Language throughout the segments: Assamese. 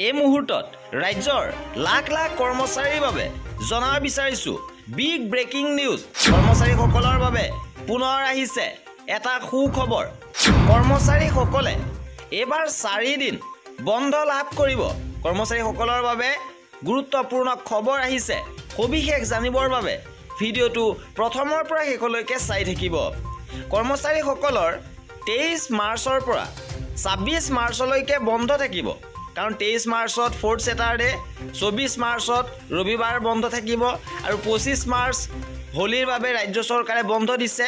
এই মুহূৰ্তত ৰাজ্যৰ লাখ লাখ কৰ্মচাৰীৰ বাবে জনাব বিচাৰিছো বিগ ব্ৰেকিং নিউজ। কৰ্মচাৰীসকলৰ বাবে পুনৰ আহিছে এটা সুখবৰ। কৰ্মচাৰীসকলে এবাৰ 4 দিন বন্ধ লাভ কৰিব। কৰ্মচাৰীসকলৰ বাবে গুৰুত্বপূৰ্ণ খবৰ আহিছে। সবিশেষ জানিবৰ বাবে ভিডিঅ'টো প্ৰথমৰ পৰা শেষলৈকে চাই থাকিব। কৰ্মচাৰীসকলৰ 23 মাৰ্চৰ পৰা 26 মাৰ্চলৈকে বন্ধ থাকিব। কাৰণ 23 মাৰ্চত ফ'ৰ্থ ছেটাৰডে, 24 মাৰ্চত ৰবিবাৰ বন্ধ থাকিব আৰু 25 মাৰ্চ হোলীৰ বাবে ৰাজ্য চৰকাৰে বন্ধ দিছে।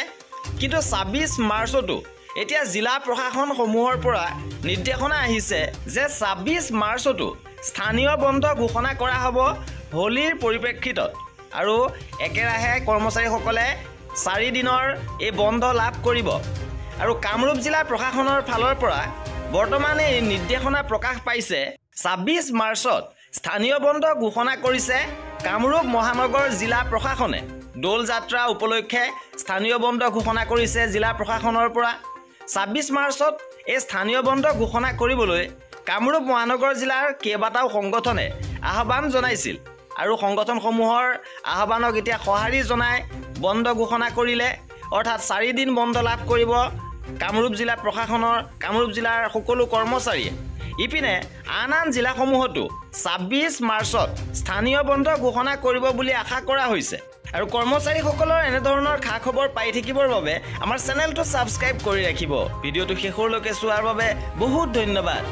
কিন্তু 26 মাৰ্চতো এতিয়া জিলা প্ৰশাসনসমূহৰ পৰা নিৰ্দেশনা আহিছে যে 26 মাৰ্চতো স্থানীয় বন্ধ ঘোষণা কৰা হ'ব হোলীৰ পৰিপ্ৰেক্ষিতত। আৰু একেৰাহে কৰ্মচাৰীসকলে 4 দিনৰ এই বন্ধ লাভ কৰিব। আৰু কামৰূপ জিলা প্ৰশাসনৰ ফালৰ পৰা বৰ্তমানে এই নিৰ্দেশনা প্ৰকাশ পাইছে। 26 মাৰ্চত স্থানীয় বন্ধ ঘোষণা কৰিছে কামৰূপ মহানগৰ জিলা প্ৰশাসনে। দৌল যাত্ৰা উপলক্ষে স্থানীয় বন্ধ ঘোষণা কৰিছে জিলা প্ৰশাসনৰ পৰা। 26 মাৰ্চত এই স্থানীয় বন্ধ ঘোষণা কৰিবলৈ কামৰূপ মহানগৰ জিলাৰ কেইবাটাও সংগঠনে আহ্বান জনাইছিল আৰু সংগঠনসমূহৰ আহ্বানক এতিয়া সঁহাৰি জনাই বন্ধ ঘোষণা কৰিলে। অৰ্থাৎ 4 দিন বন্ধ লাভ কৰিব কামৰূপ জিলা প্ৰশাসনৰ, কামৰূপ জিলাৰ সকলো কৰ্মচাৰীয়ে। ইপিনে আন জিলাসমূহতো 26 মাৰ্চত স্থানীয় বন্ধ ঘোষণা কৰিব বুলি আশা কৰা হৈছে। আৰু কৰ্মচাৰীসকলৰ এনেধৰণৰ খা খবৰ পাই থাকিবৰ বাবে আমাৰ চেনেলটো ছাবস্ক্ৰাইব কৰি ৰাখিব। ভিডিঅ'টো শেষলৈকে চোৱাৰ বাবে বহুত ধন্যবাদ।